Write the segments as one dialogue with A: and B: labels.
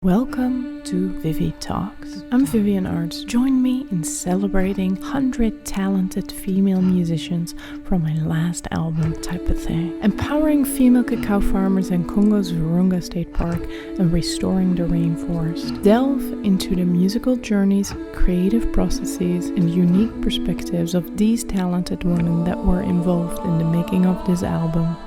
A: Welcome to ViviTalks. I'm Vivienne Aerts. Join me in celebrating 100 talented female musicians from my last album, type of thing. Empowering female cacao farmers in Congo's Virunga State Park and restoring the rainforest. Delve into the musical journeys, creative processes, and unique perspectives of these talented women that were involved in the making of this album.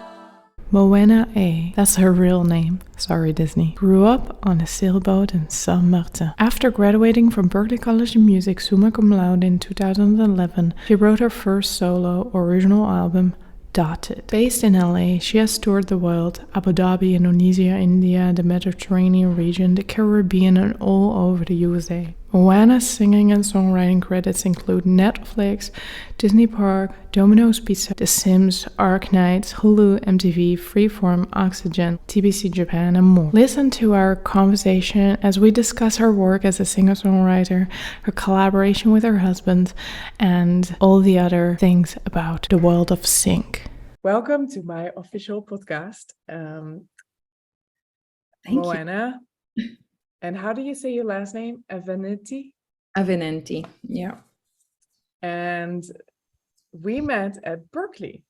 A: Moana A, that's her real name, sorry Disney, grew up on a sailboat in Saint-Martin. After graduating from Berklee College in music summa cum laude in 2011, she wrote her first solo original album, Dotted. Based in LA, she has toured the world, Abu Dhabi, Indonesia, India, the Mediterranean region, the Caribbean, and all over the USA. Moana's singing and songwriting credits include Netflix, Disney Park, Domino's Pizza, The Sims, Arknights, Hulu, MTV, FreeForm, Oxygen, TBC Japan, and more. Listen to our conversation as we discuss her work as a singer-songwriter, her collaboration with her husband, and all the other things about the world of sync. Welcome to my official podcast,
B: Thank
A: Moana. And how do you say your last name? Avvenenti?
B: Avvenenti, yeah.
A: And we met at Berklee,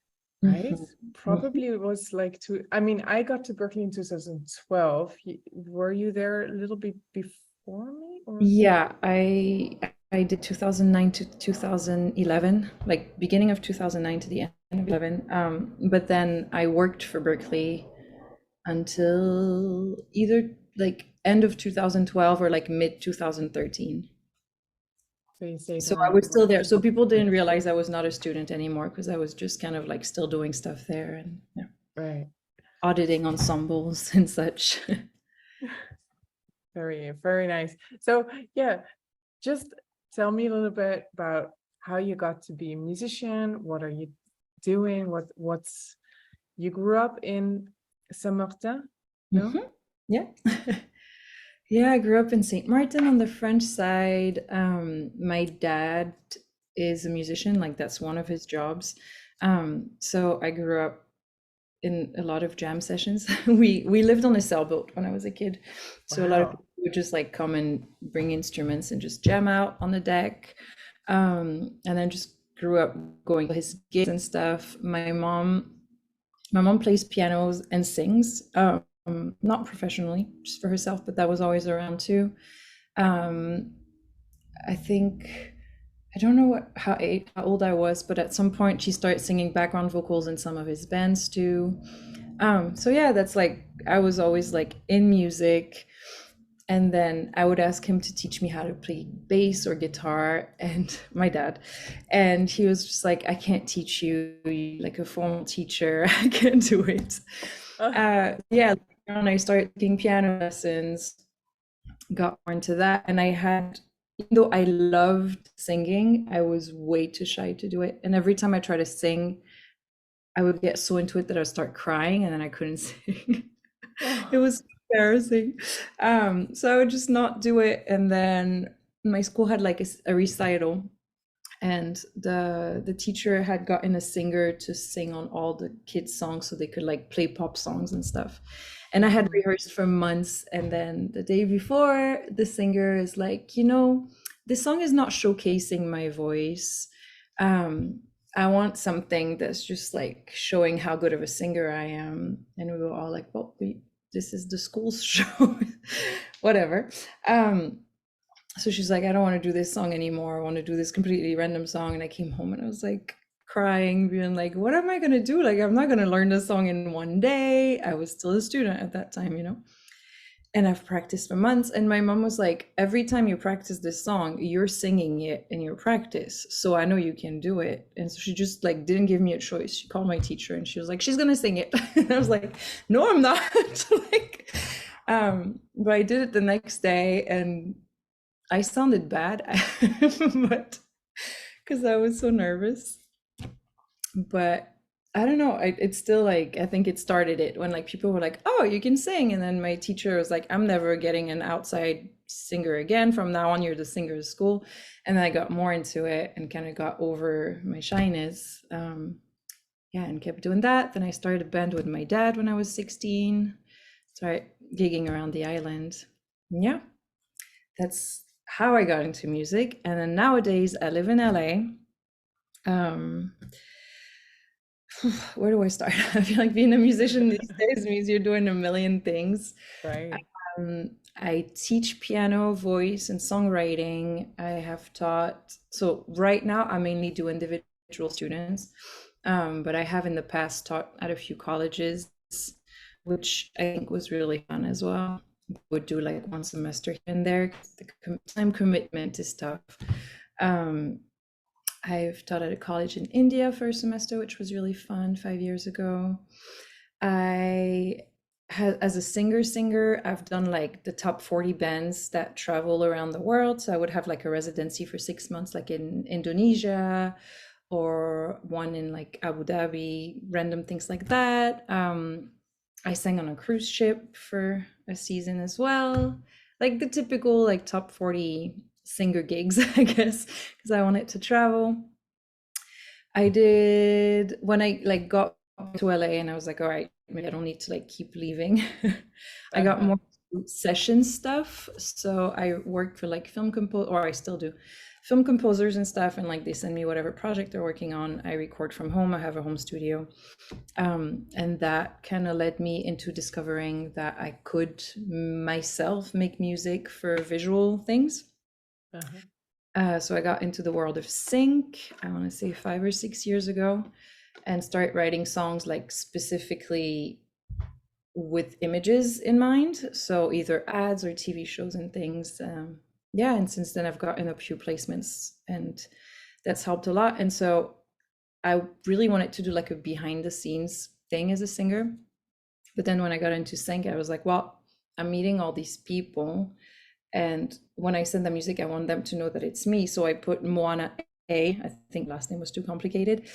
A: right?
B: Mhm.
A: Probably it was like I got to Berklee in 2012. Were you there a little bit before me? Or?
B: Yeah, I did 2009 to 2011, like beginning of 2009 to the end of 11. But then I worked for Berklee until either like end of 2012 or like mid 2013. So I was still there. So people didn't realize I was not a student anymore because I was just kind of like still doing stuff there and
A: right,
B: auditing ensembles and such.
A: Very, very nice. So yeah, just tell me a little bit about how you got to be a musician. What are you doing? What's you grew up in Saint-Martin? No?
B: Mhm. Yeah. Yeah, I grew up in Saint Martin on the French side. My dad is a musician, like that's one of his jobs. So I grew up in a lot of jam sessions. We lived on a sailboat when I was a kid. So a lot of people would just like come and bring instruments and just jam out on the deck. And then just grew up going to his gigs and stuff. My mom plays pianos and sings. Not professionally, just for herself, but that was always around too. I think, I don't know how old I was, but at some point she started singing background vocals in some of his bands too. So yeah, that's like, I was always like in music. And then I would ask him to teach me how to play bass or guitar, and my dad. And he was just like, I can't teach you, like a formal teacher, I can't do it. Yeah, and I started taking piano lessons, got more into that. And even though I loved singing, I was way too shy to do it. And every time I try to sing, I would get so into it that I would start crying and then I couldn't sing. It was embarrassing. So I would just not do it. And then my school had like a recital, and the teacher had gotten a singer to sing on all the kids' songs so they could like play pop songs and stuff. And I had rehearsed for months, and then the day before, the singer is like, this song is not showcasing my voice. I want something that's just like showing how good of a singer I am. And we were all like, well, this is the school's show, whatever. So she's like, I don't want to do this song anymore. I want to do this completely random song. And I came home and I was like crying, being like, what am I going to do? Like, I'm not going to learn this song in one day. I was still a student at that time, and I've practiced for months. And my mom was like, every time you practice this song, you're singing it in your practice. So I know you can do it. And so she just like didn't give me a choice. She called my teacher and she was like, she's going to sing it. And I was like, no, I'm not. But I did it the next day and I sounded bad, but because I was so nervous. But I don't know, it's still like, I think it started it when like people were like, oh, you can sing. And then my teacher was like, I'm never getting an outside singer again. From now on, you're the singer of school. And then I got more into it and kind of got over my shyness. And kept doing that. Then I started a band with my dad when I was 16, started gigging around the island. yeah, that's how I got into music. And then nowadays I live in LA. Um, where do I start? I feel like being a musician these days means you're doing a million things.
C: Right.
B: I teach piano, voice, and songwriting. I have taught, so right now I mainly do individual students, but I have in the past taught at a few colleges, which I think was really fun as well. Would do like one semester here and there. The time commitment is tough. I've taught at a college in India for a semester, which was really fun 5 years ago. I had, as a singer, I've done like the top 40 bands that travel around the world. So I would have like a residency for 6 months, like in Indonesia, or one in like Abu Dhabi, random things like that. I sang on a cruise ship for a season as well. Like the typical like top 40 singer gigs, I guess, because I wanted to travel. I did when I like got to LA and I was like, all right, maybe I don't need to like keep leaving. I got more session stuff. So I worked for like or I still do, film composers and stuff, and like they send me whatever project they're working on. I record from home. I have a home studio. And that kind of led me into discovering that I could myself make music for visual things. So I got into the world of sync, I want to say 5 or 6 years ago, and start writing songs like specifically with images in mind. So either ads or TV shows and things. Yeah, and since then I've gotten a few placements and that's helped a lot. And so I really wanted to do like a behind the scenes thing as a singer. But then when I got into sync, I was like, well, I'm meeting all these people. And when I send them music, I want them to know that it's me. So I put Moana A, I think last name was too complicated,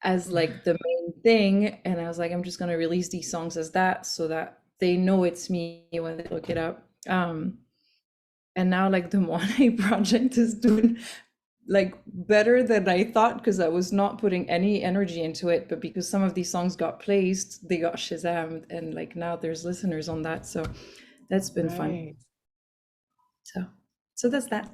B: as like the main thing. And I was like, I'm just going to release these songs as that so that they know it's me when they look it up. And now like the Moana A project is doing like better than I thought, because I was not putting any energy into it, but because some of these songs got placed, they got Shazammed, and like now there's listeners on that. So that's been fun. So that's that.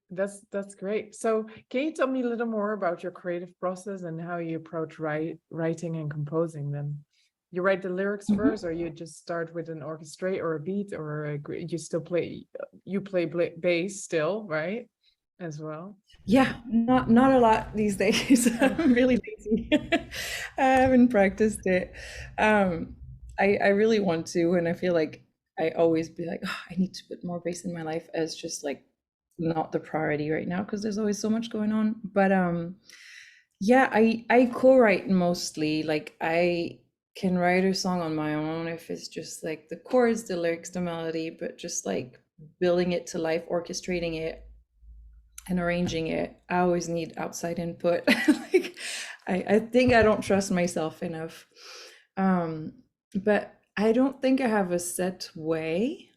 C: That's great. So can you tell me a little more about your creative process and how you approach writing and composing them? You write the lyrics first, or you just start with an orchestrate or a beat, or you still play bass still, right? As well.
B: Yeah, not a lot these days. I'm really lazy. I haven't practiced it. I really want to, and I feel like I always be like, oh, I need to put more bass in my life, as just like not the priority right now because there's always so much going on. But yeah, I co-write mostly. Like I can write a song on my own if it's just like the chords, the lyrics, the melody, but just like building it to life, orchestrating it and arranging it, I always need outside input. Like I think I don't trust myself enough. But I don't think I have a set way.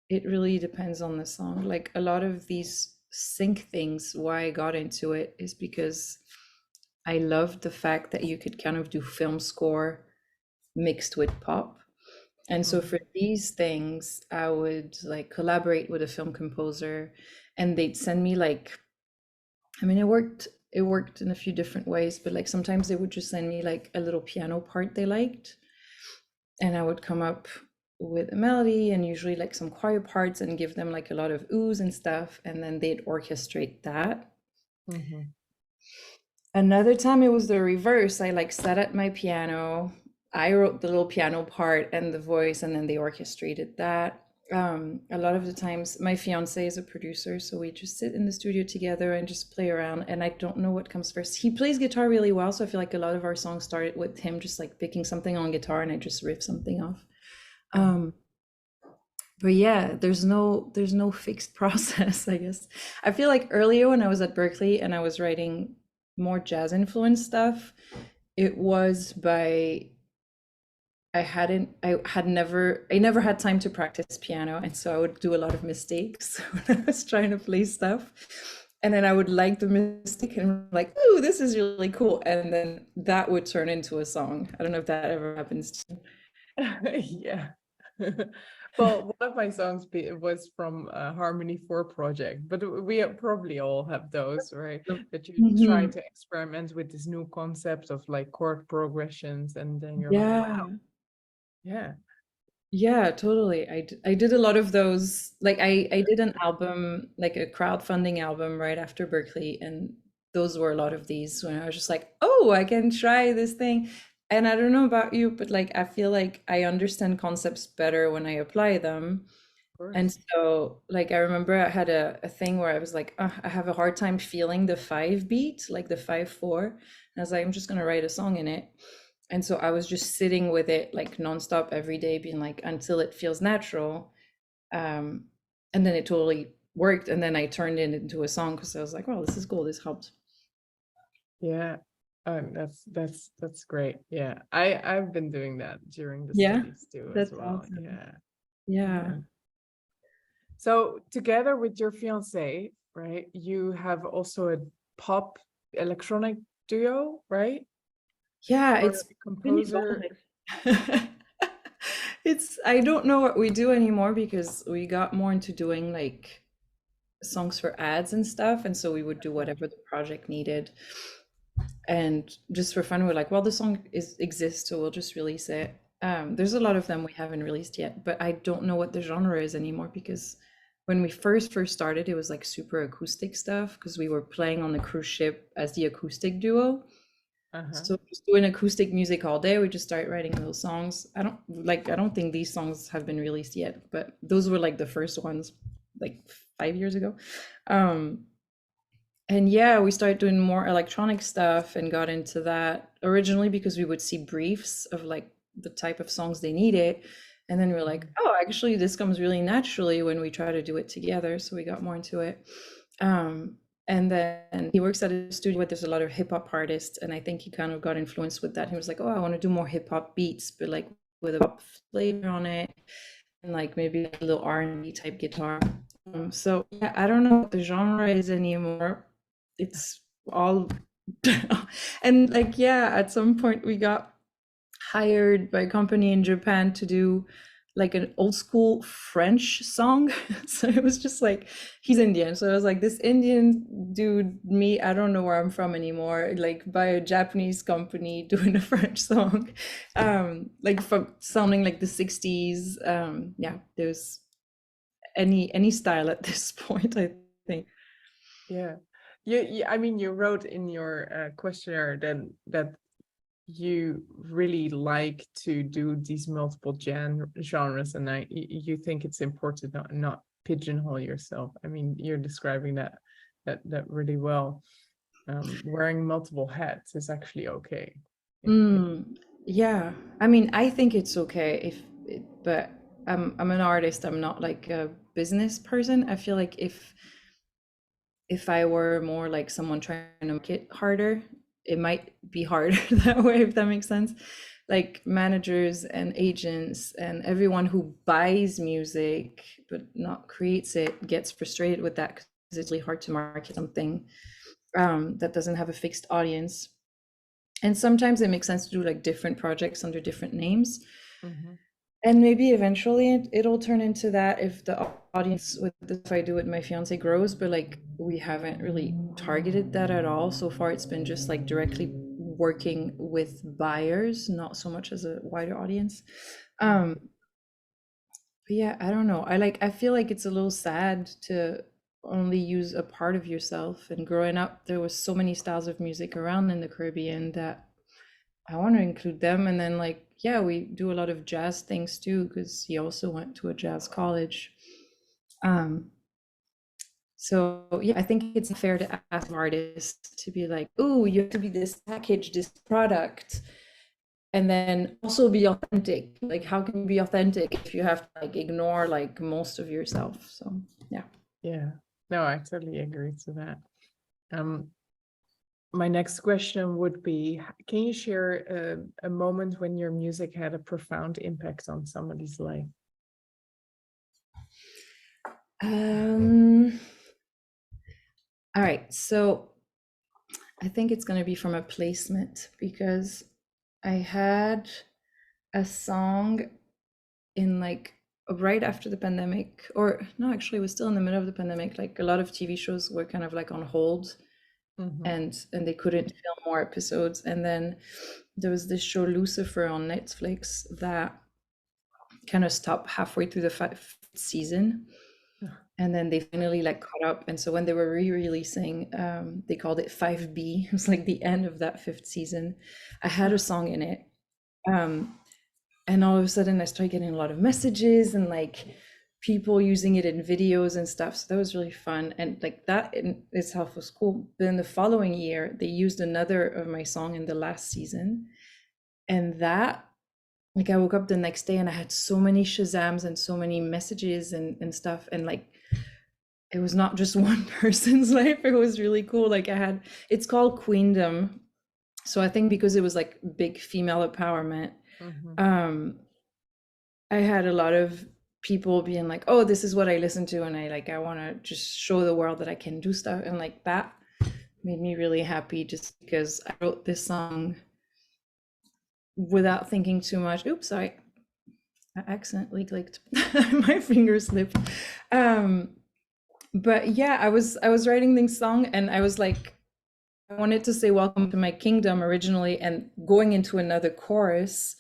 B: It really depends on the song. Like a lot of these sync things, why I got into it is because I loved the fact that you could kind of do film score mixed with pop. And so for these things, I would like collaborate with a film composer, and they'd send me like, I mean, it worked in a few different ways, but like sometimes they would just send me like a little piano part they liked, and I would come up with a melody and usually like some choir parts and give them like a lot of oohs and stuff, and then they'd orchestrate that. Another time it was the reverse. I like sat at my piano, I wrote the little piano part and the voice, and then they orchestrated that. A lot of the times my fiancé is a producer, so we just sit in the studio together and just play around, and I don't know what comes first. He plays guitar really well, so I feel like a lot of our songs started with him just like picking something on guitar and I just riff something off. But yeah, there's no fixed process, I guess. I feel like earlier when I was at Berklee and I was writing more jazz influenced stuff, it was by I never had time to practice piano, and so I would do a lot of mistakes when I was trying to play stuff, and then I would like the mistake and like, oh, this is really cool, and then that would turn into a song. I don't know if that ever happens to you.
C: Yeah. Well, one of my songs was from a Harmony 4 project, but we probably all have those, right? That you try
B: Mhm.
C: to experiment with this new concept of like chord progressions, and then you're like,
B: Yeah.
C: wow, yeah.
B: Yeah, totally. I did a lot of those. Like I did an album, like a crowdfunding album right after Berklee, and those were a lot of these when I was just like, oh, I can try this thing. And I don't know about you, but like I feel like I understand concepts better when I apply them.
C: Of
B: And
C: course.
B: so like I remember I had a thing where I was like, I have a hard time feeling the 5 beat, like the 5/4. And I was like, I'm just gonna write a song in it. And so I was just sitting with it like nonstop every day, being like, until it feels natural. Um, and then it totally worked. And then I turned it into a song because I was like, well, this is cool. This helped.
C: Yeah. That's great. Yeah. I've been doing that during the
B: Yeah,
C: studies too as
B: that's
C: well.
B: awesome.
C: Yeah.
B: Yeah.
C: Yeah. So together with your fiancé, right, you have also a pop electronic duo, right?
B: Yeah,
C: Or
B: it's
C: a
B: really
C: composer.
B: evolving. It's, I don't know what we do anymore because we got more into doing like songs for ads and stuff. And so we would do whatever the project needed. And just for fun, we're like, well, the song exists, so we'll just release it. There's a lot of them we haven't released yet, but I don't know what the genre is anymore because when we first started, it was like super acoustic stuff because we were playing on the cruise ship as the acoustic duo.
C: Uh-huh.
B: So just doing acoustic music all day, we just start writing those songs. I don't think these songs have been released yet, but those were like the first ones like 5 years ago. Um, and yeah, we started doing more electronic stuff and got into that originally because we would see briefs of like the type of songs they needed. And then we were like, oh, actually, this comes really naturally when we try to do it together. So we got more into it. And then he works at a studio where there's a lot of hip hop artists. And I think he kind of got influenced with that. He was like, oh, I want to do more hip hop beats, but like with a pop flavor on it and like maybe a little R&B type guitar. So yeah, I don't know what the genre is anymore. It's all and like yeah, at some point we got hired by a company in Japan to do like an old school French song. So it was just like he's Indian. So I was like, this Indian dude, me, I don't know where I'm from anymore. Like by a Japanese company doing a French song. Like from sounding like the 60s. Yeah, there's any style at this point, I think.
C: Yeah. I mean, you wrote in your questionnaire that you really like to do these multiple genres, and you think it's important not pigeonhole yourself. I mean, you're describing that really well. Wearing multiple hats is actually okay.
B: Yeah, I mean, I think it's okay but I'm an artist. I'm not like a business person. I feel like if I were more like someone trying to make it harder, it might be harder that way, if that makes sense. Like managers and agents and everyone who buys music but not creates it gets frustrated with that because it's really hard to market something that doesn't have a fixed audience. And sometimes it makes sense to do like different projects under different names.
C: Mhm.
B: And maybe eventually it'll turn into that if the audience with this, if I do it, my fiance grows, but like we haven't really targeted that at all. So far, it's been just like directly working with buyers, not so much as a wider audience. But yeah, I don't know. I feel like it's a little sad to only use a part of yourself. And growing up, there was so many styles of music around in the Caribbean that I want to include them. And then, like, yeah, we do a lot of jazz things too, because he also went to a jazz college. Um, so yeah, I think it's fair to ask artists to be like, oh, you have to be this package, this product, and then also be authentic. Like, how can you be authentic if you have to like ignore like most of yourself? So yeah.
C: Yeah. No, I totally agree to that. My next question would be, can you share a moment when your music had a profound impact on somebody's life?
B: All right, so I think it's going to be from a placement because I had a song in like right after the pandemic, or no, actually, it was still in the middle of the pandemic. Like a lot of TV shows were kind of like on hold, and they couldn't film more episodes. And then there was this show Lucifer on Netflix that kind of stopped halfway through the fifth season, and then they finally like caught up. And so when they were re-releasing, they called it 5B. It was like the end of that fifth season. I had a song in it. And all of a sudden I started getting a lot of messages and like people using it in videos and stuff. So that was really fun. And like that in itself was cool. Then the following year, they used another of my song in the last season. And that, like I woke up the next day and I had so many Shazams and so many messages and stuff. And like, it was not just one person's life. It was really cool. Like it's called Queendom. So I think because it was like big female empowerment, I had a lot of people being like, oh, this is what I listen to, and I want to just show the world that I can do stuff. And like that made me really happy, just because I wrote this song without thinking too much. Oops, sorry, I accidentally clicked. My finger slipped. But yeah, I was writing this song and I was like, I wanted to say welcome to my kingdom originally, and going into another chorus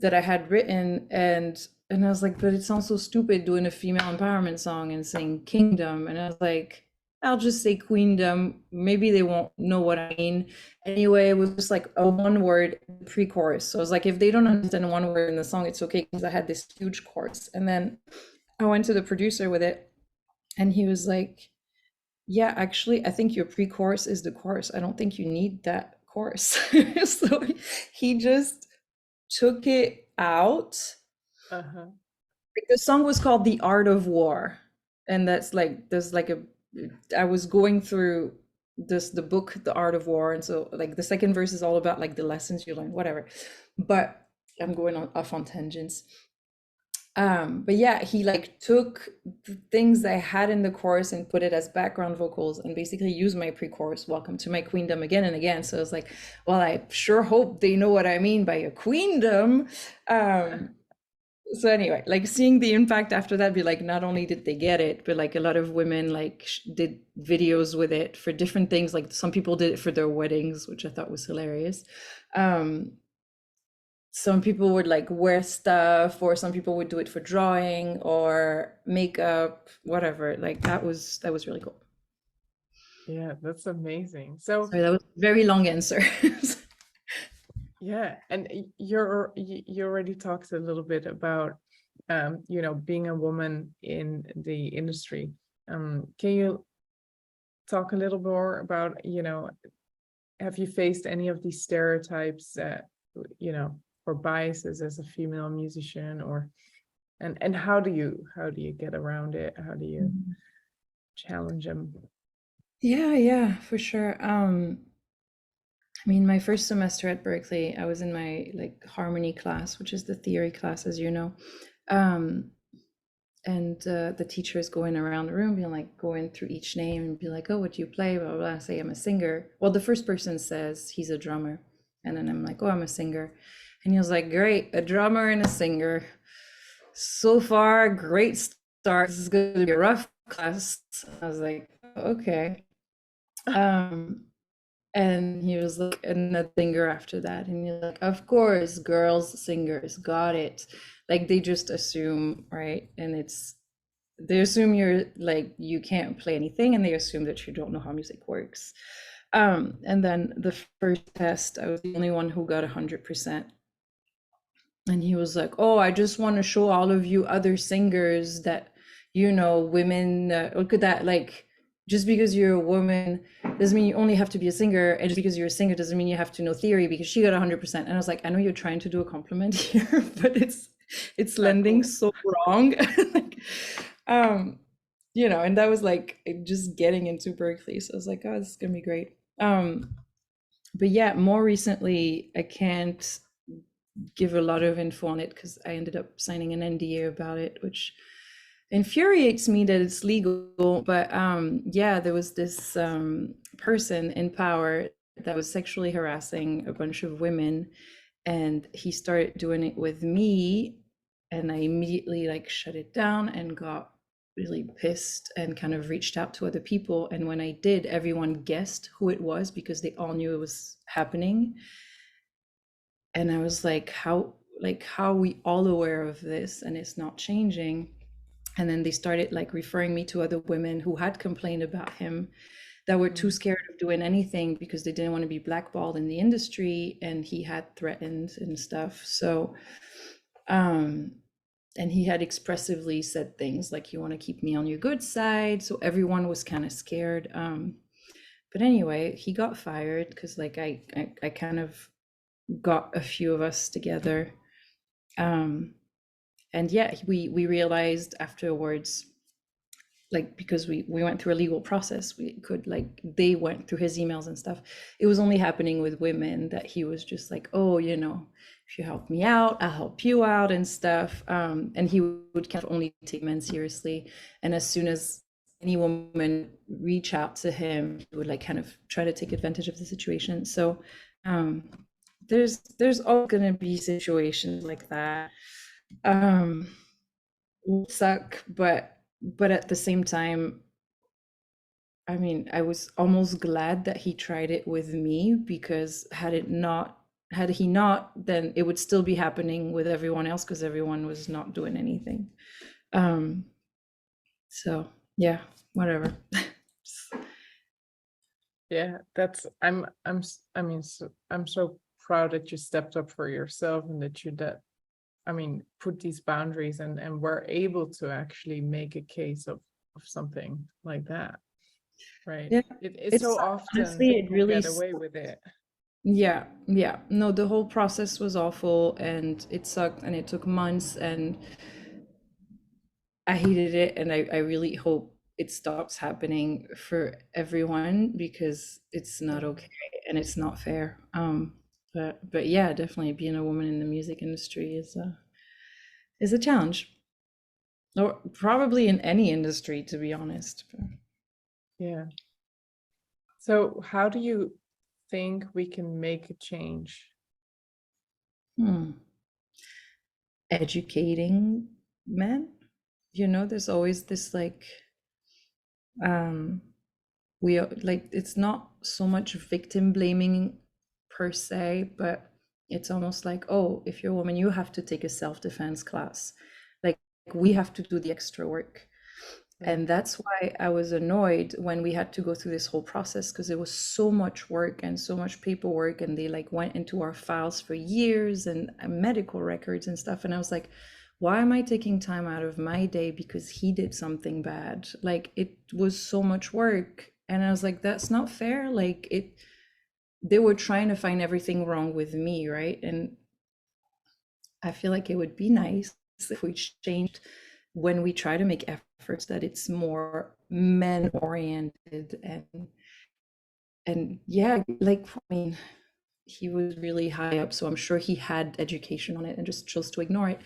B: that I had written, and I was like, but it sounds so stupid doing a female empowerment song and saying kingdom. And I was like, I'll just say queendom. Maybe they won't know what I mean. Anyway, it was just like a one word pre-chorus. So I was like, if they don't understand one word in the song, it's okay, because I had this huge chorus. And then I went to the producer with it, and he was like, yeah, actually, I think your pre-chorus is the chorus. I don't think you need that chorus. So he just took it out. The song was called The Art of War. And that's like, I was going through the book, The Art of War. And so like the second verse is all about like the lessons you learn, whatever. But I'm going off on tangents. But yeah, he like took the things I had in the chorus and put it as background vocals, and basically used my pre-chorus, welcome to my queendom, again and again. So I was like, well, I sure hope they know what I mean by a queendom. So anyway, like seeing the impact after that, be like, not only did they get it, but like a lot of women like did videos with it for different things. Like some people did it for their weddings, which I thought was hilarious. Some people would like wear stuff, or some people would do it for drawing or makeup, whatever. Like that was really cool.
C: Yeah, that's amazing. So
B: sorry, that was a very long answer.
C: Yeah, and you already talked a little bit about being a woman in the industry. Can you talk a little more about, have you faced any of these stereotypes, or biases as a female musician, or and how do you get around it? How do you challenge them?
B: Yeah, for sure. I mean, my first semester at Berklee, I was in my like harmony class, which is the theory class, as you know. And the teacher is going around the room, being like, going through each name and be like, oh, what do you play? Blah, blah, blah. I say, I'm a singer. Well, the first person says he's a drummer. And then I'm like, oh, I'm a singer. And he was like, great, a drummer and a singer. So far, great start. This is going to be a rough class. I was like, okay. And he was like, and a singer after that. And you're like, of course, girls, singers, got it. Like they just assume, right? And they assume you're like, you can't play anything, and they assume that you don't know how music works. And then the first test, I was the only one who got 100%. And he was like, oh, I just want to show all of you other singers that, women, look at that, like, just because you're a woman doesn't mean you only have to be a singer, and just because you're a singer doesn't mean you have to know theory, because she got 100%. And I was like, I know you're trying to do a compliment here, but it's landing so wrong. Like, and that was like just getting into Berklee. So I was like, oh, this is gonna be great. But yeah, more recently, I can't give a lot of info on it because I ended up signing an NDA about it, which infuriates me that it's legal. But yeah, there was this person in power that was sexually harassing a bunch of women, and he started doing it with me. and I immediately like shut it down and got really pissed and kind of reached out to other people. And when I did, everyone guessed who it was because they all knew it was happening. And I was like, how are we all aware of this and it's not changing? And then they started like referring me to other women who had complained about him, that were too scared of doing anything because they didn't want to be blackballed in the industry, and he had threatened and stuff. So and he had expressively said things like, you want to keep me on your good side. So everyone was kind of scared. But anyway, he got fired because like I kind of got a few of us together. And yeah, we realized afterwards, like, because we went through a legal process, we could like, they went through his emails and stuff. It was only happening with women, that he was just like, oh, you know, if you help me out, I'll help you out and stuff. And he would kind of only take men seriously. And as soon as any woman reach out to him, he would like kind of try to take advantage of the situation. So there's all gonna be situations like that. Will suck, but at the same time, I mean, I was almost glad that he tried it with me, because had he not, then it would still be happening with everyone else, because everyone was not doing anything. So yeah, whatever.
C: Yeah, that's I'm so proud that you stepped up for yourself, and that you put these boundaries and were able to actually make a case of something like that. Right.
B: Yeah,
C: It's so often
B: honestly, it really
C: get away with it.
B: Yeah. No, the whole process was awful, and it sucked, and it took months, and I hated it, and I really hope it stops happening for everyone, because it's not okay and it's not fair. But yeah, definitely being a woman in the music industry is a challenge, or probably in any industry, to be honest.
C: Yeah. So how do you think we can make a change?
B: Educating men. You know, there's always this like, we are like, it's not so much victim blaming per se, but it's almost like, oh, if you're a woman, you have to take a self-defense class. Like, we have to do the extra work. And that's why I was annoyed when we had to go through this whole process, because it was so much work and so much paperwork, and they like went into our files for years, and medical records and stuff. And I was like, why am I taking time out of my day because he did something bad? Like, it was so much work. And I was like, that's not fair. Like, they were trying to find everything wrong with me, right? And I feel like it would be nice if we changed, when we try to make efforts, that it's more men oriented. And yeah, like, I mean, he was really high up, so I'm sure he had education on it and just chose to ignore it.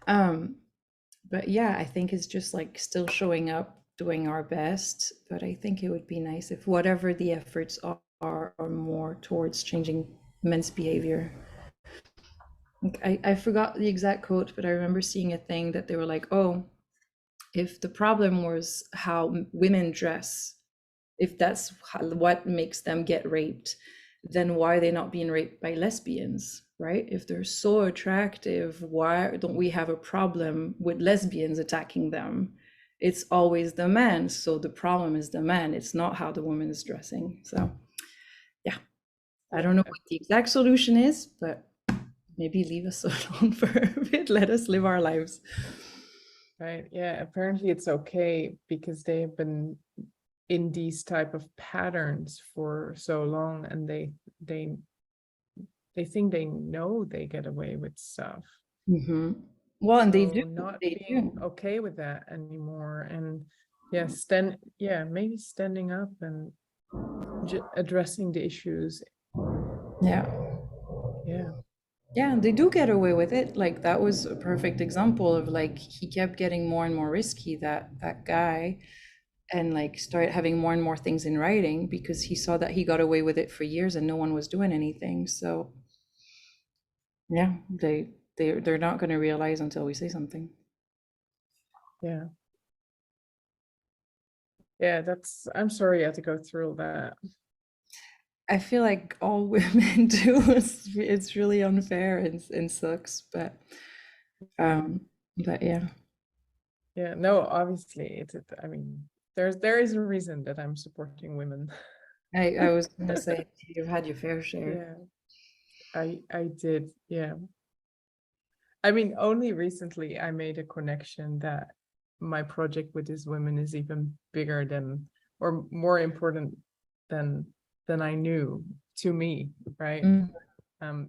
B: But yeah, I think it's just like still showing up, doing our best. But I think it would be nice if whatever the efforts are more towards changing men's behavior. I forgot the exact quote, but I remember seeing a thing that they were like, oh, if the problem was how women dress, if that's what makes them get raped, then why are they not being raped by lesbians, right? If they're so attractive, why don't we have a problem with lesbians attacking them? It's always the man, so the problem is the man. It's not how the woman is dressing. So yeah, I don't know what the exact solution is, but maybe leave us alone for a bit. Let us live our lives.
C: Right. Yeah. Apparently it's okay, because they have been in these type of patterns for so long, and they think they know they get away with stuff.
B: Mm-hmm. Well, and
C: so
B: they do.
C: Not
B: they
C: being
B: do.
C: okay with that anymore, and maybe standing up and addressing the issues.
B: Yeah. Yeah, they do get away with it. Like, that was a perfect example of like, he kept getting more and more risky, that guy, and like started having more and more things in writing, because he saw that he got away with it for years and no one was doing anything. So yeah, they they're not going to realize until we say something.
C: Yeah. Yeah, I'm sorry you had to go through that.
B: I feel like all women do. It's really unfair and sucks, but yeah.
C: Yeah, no, obviously I mean, there is a reason that I'm supporting women.
B: I was gonna say you've had your fair share.
C: Yeah, I did. Yeah. I mean, only recently I made a connection that my project with these women is even bigger than, or more important than I knew, to me, right?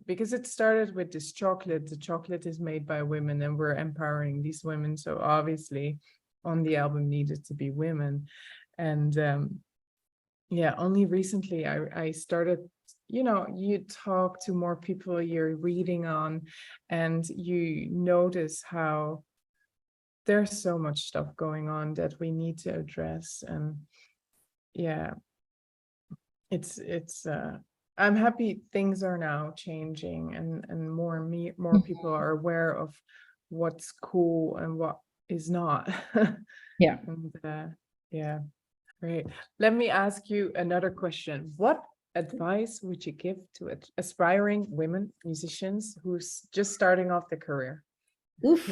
C: Because it started with this chocolate. The chocolate is made by women, and we're empowering these women. So obviously, on the album needed to be women, and yeah, only recently I started. You know, you talk to more people you're reading on, and you notice how there's so much stuff going on that we need to address. And yeah, it's I'm happy things are now changing, and more people are aware of what's cool and what is not.
B: Yeah.
C: And yeah, great. Let me ask you another question. What advice would you give to aspiring women musicians who's just starting off their career?
B: Oof.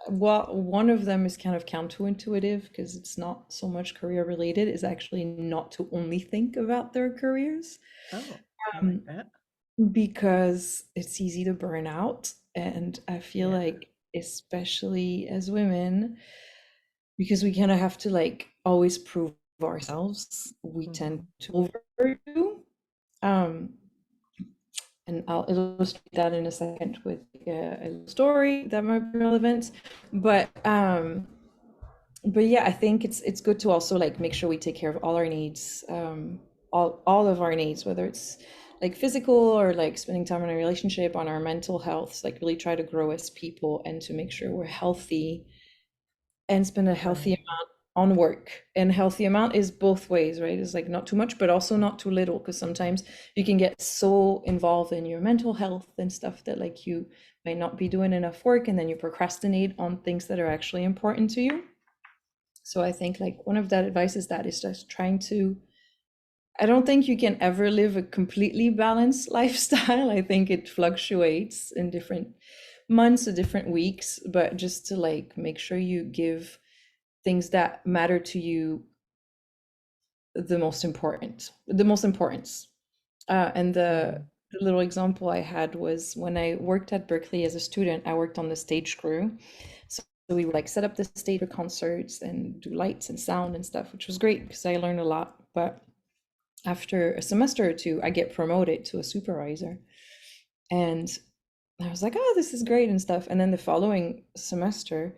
B: Well, one of them is kind of counterintuitive because it's not so much career related, is actually not to only think about their careers.
C: Oh, I like that.
B: Because it's easy to burn out. And I feel like, especially as women, because we kind of have to like always prove ourselves, we tend to overdo. And I'll illustrate that in a second with a story that might be relevant. But yeah, I think it's good to also like make sure we take care of all our needs, all of our needs, whether it's like physical or like spending time in a relationship, on our mental health, like really try to grow as people and to make sure we're healthy and spend a healthy amount on work. And healthy amount is both ways, right? It's like not too much, but also not too little, because sometimes you can get so involved in your mental health and stuff that like you might not be doing enough work, and then you procrastinate on things that are actually important to you. So I think like one of that advice is just trying to, I don't think you can ever live a completely balanced lifestyle. I think it fluctuates in different months or different weeks, but just to like make sure you give things that matter to you the most importance. And the little example I had was when I worked at Berklee as a student, I worked on the stage crew. So we would like set up the stage for concerts and do lights and sound and stuff, which was great because I learned a lot. But after a semester or two, I get promoted to a supervisor. And I was like, oh, this is great and stuff. And then the following semester,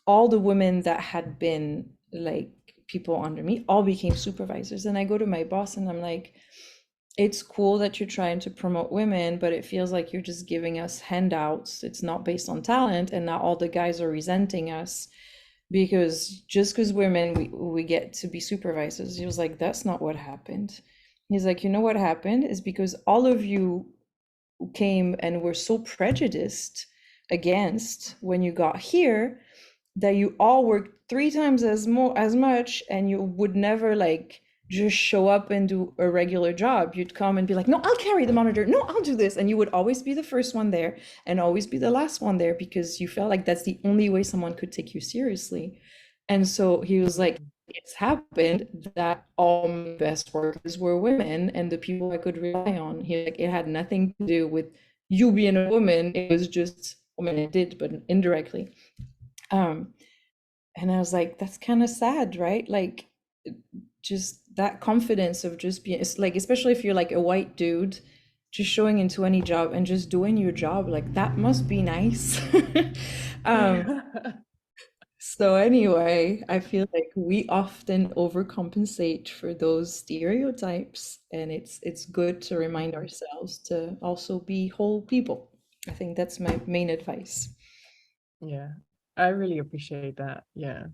B: all the women that had been like people under me all became supervisors. And I go to my boss and I'm like, it's cool that you're trying to promote women, but it feels like you're just giving us handouts. It's not based on talent. And now all the guys are resenting us because just because women, we get to be supervisors. He was like, that's not what happened. He's like, you know what happened is because all of you came and were so prejudiced against when you got here that you all worked 3 times as much, and you would never like just show up and do a regular job. You'd come and be like, no, I'll carry the monitor, no, I'll do this, and you would always be the first one there and always be the last one there because you felt like that's the only way someone could take you seriously. And so he was like, it's happened that all my best workers were women and the people I could rely on. He like, it had nothing to do with you being a woman. It was just, I mean, it did, but indirectly. And I was like, that's kind of sad, right? Like, just that confidence of just being, it's like, especially if you're like a white dude, just showing into any job and just doing your job, like that must be nice. So anyway, I feel like we often overcompensate for those stereotypes, and it's good to remind ourselves to also be whole people. I think that's my main advice.
C: Yeah, I really appreciate that. Yeah,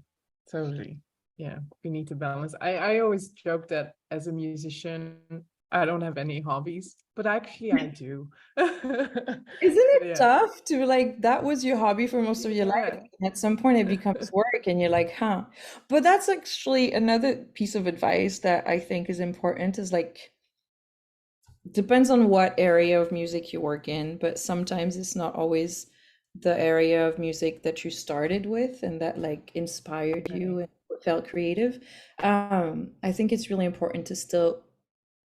C: totally. Yeah, we need to balance. I always joke that as a musician, I don't have any hobbies, but actually I do.
B: Isn't it
C: Yeah.
B: tough to like, that was your hobby for most of your life,
C: Yeah.
B: and at some point it becomes work and you're like, huh. But that's actually another piece of advice that I think is important, is like, depends on what area of music you work in, but sometimes it's not always the area of music that you started with and that like inspired you
C: Right.
B: and felt creative. I think it's really important to still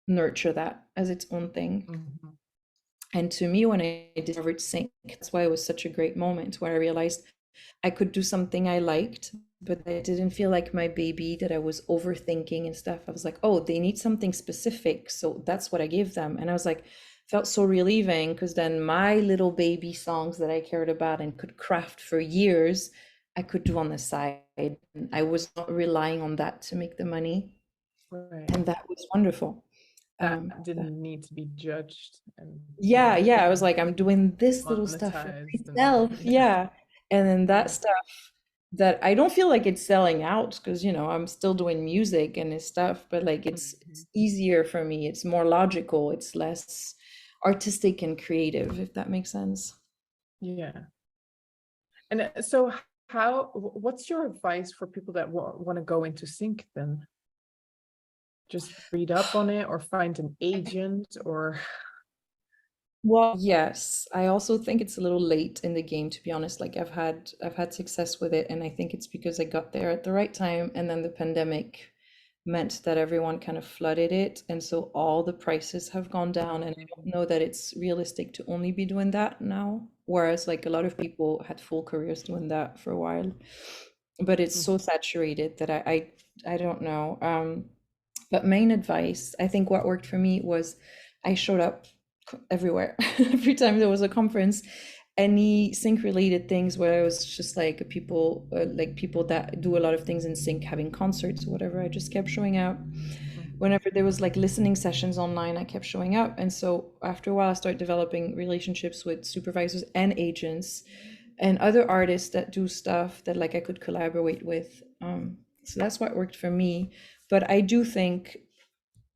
B: nurture that as its own thing.
C: Mhm.
B: And to me, when I discovered sync, that's why it was such a great moment where I realized I could do something I liked, but I didn't feel like my baby, that I was overthinking and stuff. I was like, oh, they need something specific. So that's what I gave them. And I was like, felt so relieving, because then my little baby songs that I cared about and could craft for years, I could do on the side. And I was not relying on that to make the money.
C: Right.
B: And that was wonderful.
C: That didn't need to be judged and
B: Yeah, I was like, I'm doing this little stuff for
C: monetized
B: myself.
C: and
B: Yeah. And then that
C: yeah.
B: stuff that I don't feel like it's selling out, because, I'm still doing music and this stuff, but like it's
C: Mhm.
B: easier for me. It's more logical. It's less artistic and creative, if that makes sense.
C: Yeah. And so what's your advice for people that want to go into sync then? Just read up on it or find an agent or
B: Well, yes, I also think it's a little late in the game, to be honest. Like I've had success with it, and I think it's because I got there at the right time, and then the pandemic meant that everyone kind of flooded it, and so all the prices have gone down, and I don't know that it's realistic to only be doing that now, whereas like a lot of people had full careers doing that for a while. But it's so saturated that I don't know. But main advice, I think what worked for me was I showed up everywhere. Every time there was a conference, any sync related things where it was just like people that do a lot of things in sync, having concerts or whatever, I just kept showing up. Whenever there was like listening sessions online, I kept showing up. And so after a while, I started developing relationships with supervisors and agents and other artists that do stuff that like I could collaborate with. So that's what worked for me. But I do think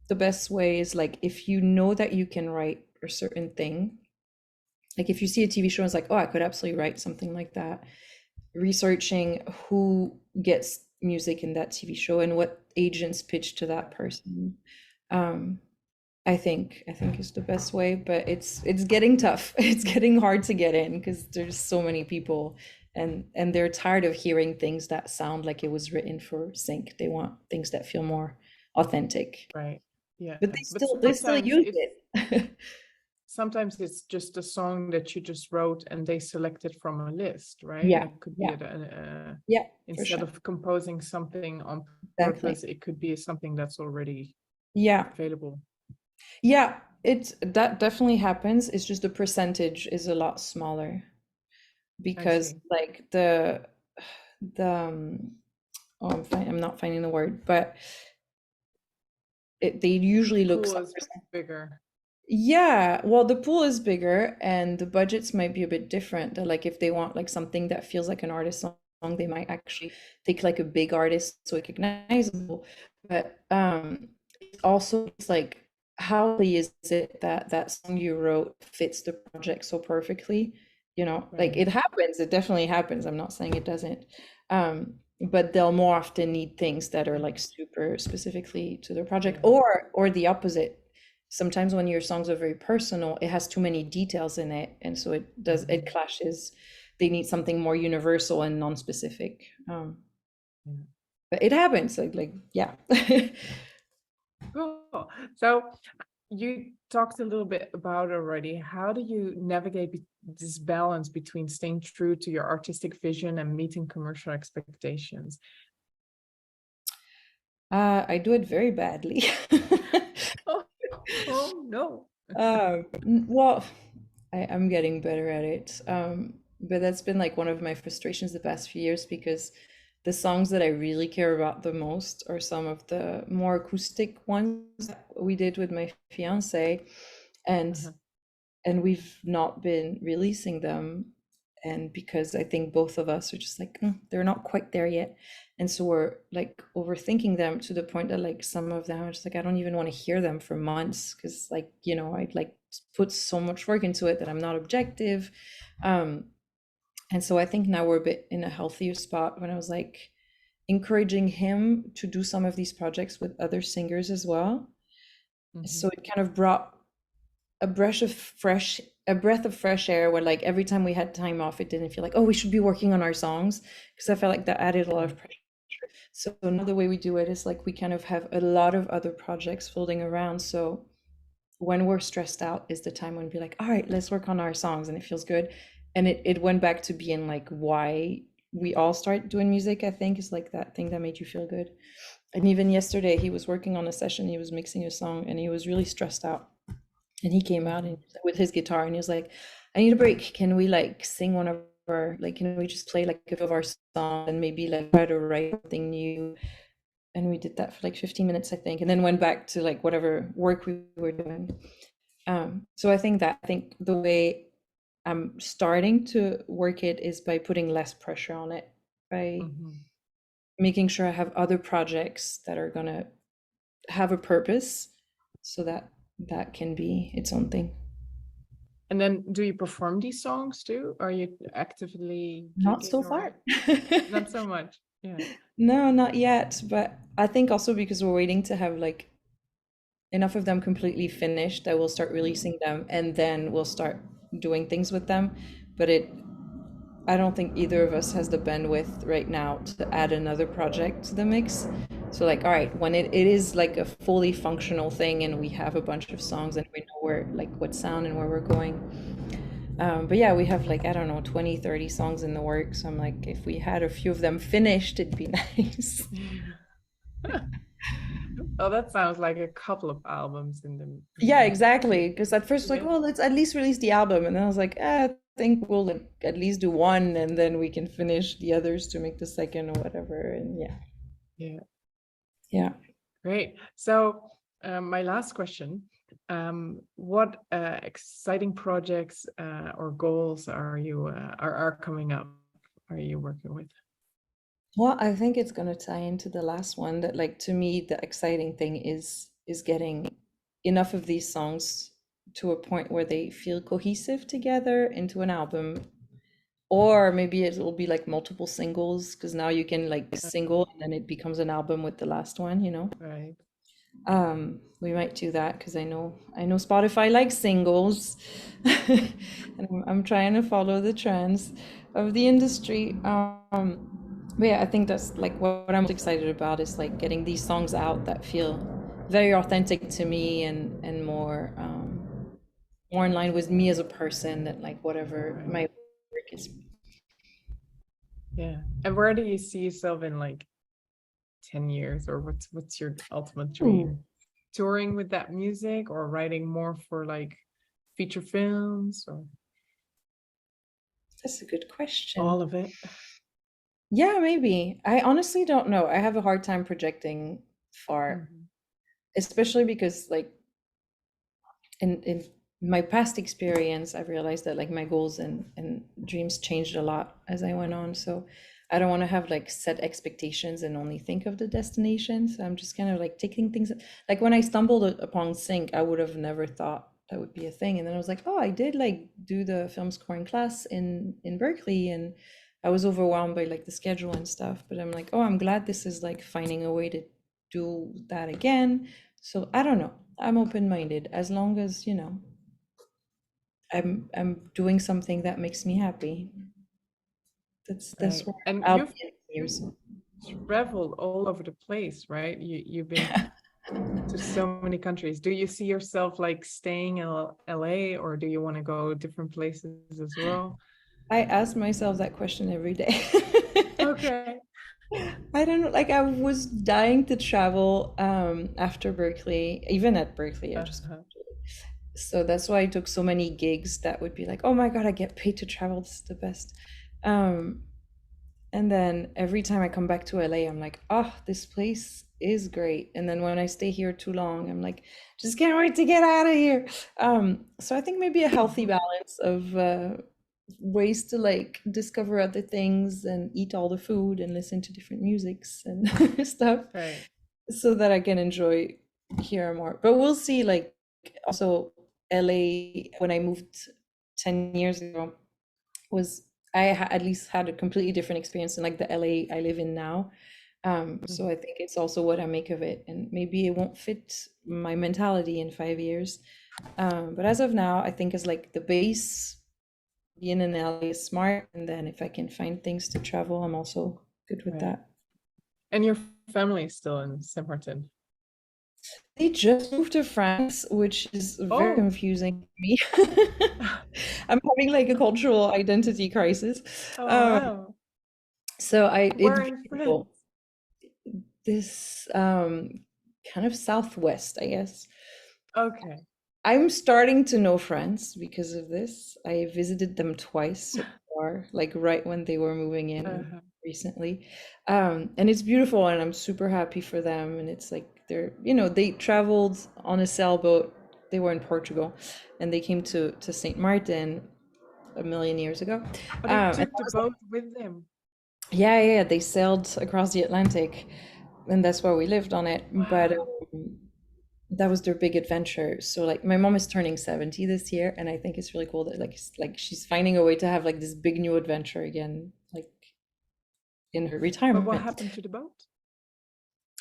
B: the best way is like, if you know that you can write a certain thing, like if you see a TV show and it's like, oh, I could absolutely write something like that, researching who gets music in that TV show and what agents pitch to that person. I think is the best way, but it's getting tough. It's getting hard to get in because there's so many people, and they're tired of hearing things that sound like it was written for sync. They want things that feel more authentic.
C: right. Yeah.
B: But they still use it.
C: Sometimes it's just a song that you just wrote and they selected from a list, right?
B: Yeah,
C: It could be
B: yeah, for
C: instead
B: sure.
C: of composing something on
B: Exactly.
C: purpose, it could be something that's already
B: Yeah,
C: available.
B: yeah. That definitely happens. It's just the percentage is a lot smaller
C: I
B: because
C: see.
B: like the oh, I'm not finding the word, but they usually look
C: Pool
B: some
C: is
B: percent.
C: bigger.
B: Yeah, well, the pool is bigger and the budgets might be a bit different. That like if they want like something that feels like an artist song, they might actually take like a big artist so it's recognizable. But it's like, how likely is it that that song you wrote fits the project so perfectly? Like
C: Right.
B: it happens, it definitely happens. I'm not saying it doesn't. But they'll more often need things that are like super specifically to their project,
C: Yeah.
B: or the opposite. Sometimes when your songs are very personal, it has too many details in it, and so it clashes. They need something more universal and non-specific. But it happens, yeah.
C: Cool. So you talked a little bit about already. How do you navigate this balance between staying true to your artistic vision and meeting commercial expectations?
B: I do it very badly.
C: Oh, oh no.
B: Well, I'm getting better at it. But that's been like one of my frustrations the past few years, because the songs that I really care about the most are some of the more acoustic ones that we did with my fiancé, and
C: Uh-huh.
B: and we've not been releasing them And because I think both of us are just like, they're not quite there yet. And so we're like overthinking them to the point that like some of them are just like, I don't even want to hear them for months because like, you know, I'd like put so much work into it that I'm not objective. And so I think now we're a bit in a healthier spot when I was like encouraging him to do some of these projects with other singers as well. So it kind of brought a breath of fresh air where like every time we had time off, it didn't feel like, oh, we should be working on our songs, because I felt like that added a lot of pressure. So another way we do it is like we kind of have a lot of other projects folding around. So when we're stressed out is the time when we be like, all right, let's work on our songs, and it feels good. And it went back to being like why we all start doing music, I think, is like that thing that made you feel good. And even yesterday he was working on a session, he was mixing a song and he was really stressed out. And he came out and with his guitar and he was like, I need a break. Can we like sing one of our, like, can we just play like a few of our songs and maybe like try to write something new? And we did that for like 15 minutes, I think, and then went back to like whatever work we were doing. So I think the way I'm starting to work it is by putting less pressure on it, by making sure I have other projects that are gonna have a purpose, so that can be its own thing.
C: And then do you perform these songs too? Are you actively
B: Not so far.
C: Not so much. Yeah.
B: No, not yet. But I think also because we're waiting to have like enough of them completely finished that we'll start releasing them, and then we'll start doing things with them. But I don't think either of us has the bandwidth right now to add another project to the mix. So like, all right, when it is like a fully functional thing and we have a bunch of songs and we know where, like what sound and where we're going. But yeah, we have like, I don't know, 20, 30 songs in the works. So I'm like, if we had a few of them finished, it'd be nice.
C: Oh, that sounds like a couple of albums in them.
B: Yeah, exactly. Because at first, like, well, let's at least release the album. And then I was like, I think we'll like at least do one and then we can finish the others to make the second or whatever. And yeah.
C: Great. So my last question, what exciting projects or goals are you are coming up, are you working with?
B: Well, I think it's going to tie into the last one, that like to me the exciting thing is getting enough of these songs to a point where they feel cohesive together into an album. Or maybe it'll be like multiple singles, because now you can like single and then it becomes an album with the last one, you know?
C: Right.
B: We might do that because I know Spotify likes singles. And I'm trying to follow the trends of the industry. But yeah, I think that's like what I'm excited about, is like getting these songs out that feel very authentic to me and more in line with me as a person, that like whatever my work is.
C: Yeah. And where do you see yourself in like 10 years, or what's your ultimate dream? Touring with that music, or writing more for like feature films, or?
B: That's a good question.
C: All of it.
B: Yeah, maybe. I honestly don't know. I have a hard time projecting far, especially because like in my past experience, I've realized that like my goals and dreams changed a lot as I went on. So I don't want to have like set expectations and only think of the destination. So I'm just kind of like taking things, like when I stumbled upon sync, I would have never thought that would be a thing. And then I was like, oh, I did like do the film scoring class in Berklee, and I was overwhelmed by like the schedule and stuff, but I'm like, oh, I'm glad this is like finding a way to do that again. So I don't know. I'm open-minded as long as, you know, I'm doing something that makes me happy. That's
C: right.
B: where
C: And
B: I'll
C: you've
B: be in years.
C: traveled all over the place, right? You've been to so many countries. Do you see yourself like staying in LA, or do you want to go different places as well?
B: I ask myself that question every day.
C: Okay.
B: I don't know, like I was dying to travel after Berklee, even at Berklee, I just so that's why I took so many gigs that would be like, oh my God, I get paid to travel, this is the best. And then every time I come back to LA, I'm like, oh, this place is great. And then when I stay here too long, I'm like, just can't wait to get out of here. So I think maybe a healthy balance of ways to like discover other things and eat all the food and listen to different musics and stuff,
C: Right.
B: so that I can enjoy here more. But we'll see. Like also LA, when I moved 10 years ago, was at least had a completely different experience than like the LA I live in now. So I think it's also what I make of it, and maybe it won't fit my mentality in 5 years. But as of now, I think as like the base, being in LA is smart, and then if I can find things to travel, I'm also good with
C: Right.
B: that.
C: And your family is still in Saint Martin?
B: They just moved to France, which is very
C: Oh.
B: confusing for me. I'm having like a cultural identity crisis.
C: Oh,
B: Um,
C: wow.
B: so
C: Where
B: it's
C: in
B: beautiful.
C: France?
B: This kind of southwest, I guess.
C: Okay.
B: I'm starting to know France because of this. I visited them twice so far, like right when they were moving in and
C: Uh-huh.
B: recently. And it's beautiful, and I'm super happy for them. And it's like they traveled on a sailboat. They were in Portugal, and they came to Saint Martin a million years ago.
C: Oh, they
B: And
C: took
B: that
C: the
B: was like,
C: boat with them.
B: yeah, they sailed across the Atlantic, and that's where we lived on it. But
C: Wow.
B: that was their big adventure. So like my mom is turning 70 this year, and I think it's really cool that like she's finding a way to have like this big new adventure again, like in her
C: But what
B: retirement.
C: happened to the boat?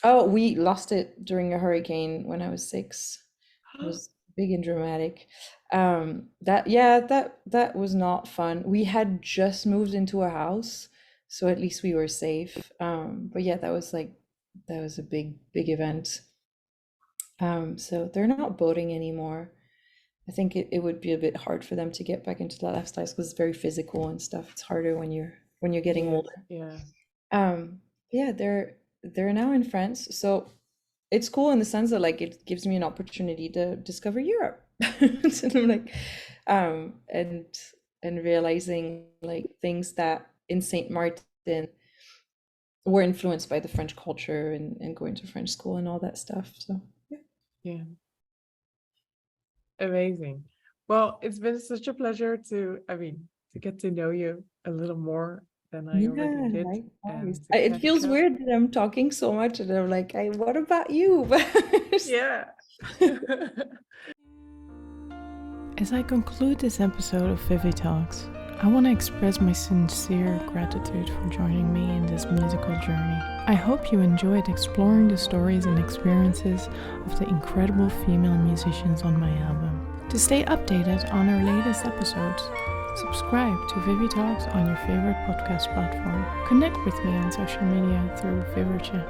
B: Oh, we lost it during a hurricane when I was 6. It was big and dramatic. That was not fun. We had just moved into a house, so at least we were safe. But yeah, that was a big event. So they're not boating anymore. I think it would be a bit hard for them to get back into that lifestyle because it's very physical and stuff. It's harder when you're getting
C: Yes,
B: older.
C: yeah.
B: Yeah, they're now in France, so it's cool in the sense that like it gives me an opportunity to discover Europe. So I'm like, and realizing like things that in Saint Martin were influenced by the French culture and going to French school and all that stuff. So yeah.
C: Yeah. Amazing. Well, it's been such a pleasure to get to know you a little more than I already
B: Yeah,
C: did,
B: likewise.
C: and to
B: It
C: catch
B: feels
C: up.
B: weird that I'm talking so much and I'm like, what about you?
C: Yeah.
A: As I conclude this episode of ViviTalks, I want to express my sincere gratitude for joining me in this musical journey. I hope you enjoyed exploring the stories and experiences of the incredible female musicians on my album. To stay updated on our latest episodes, subscribe to ViviTalks on your favorite podcast platform. Connect with me on social media through Vivienne,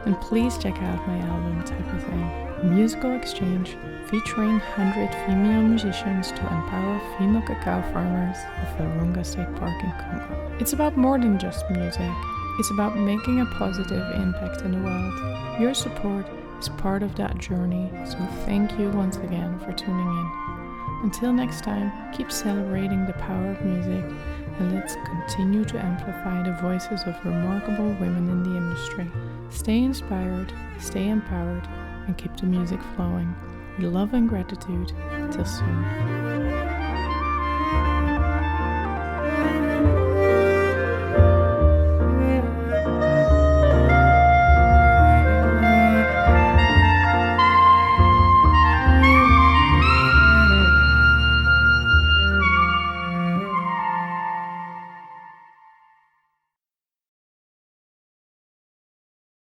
A: and please check out my album Type of Thing, a musical exchange featuring 100 female musicians to empower female cacao farmers of Virunga State Park in Congo. It's about more than just music. It's about making a positive impact in the world. Your support is part of that journey, so thank you once again for tuning in. Until next time, keep celebrating the power of music, and let's continue to amplify the voices of remarkable women in the industry. Stay inspired, stay empowered, and keep the music flowing. With love and gratitude. Till soon.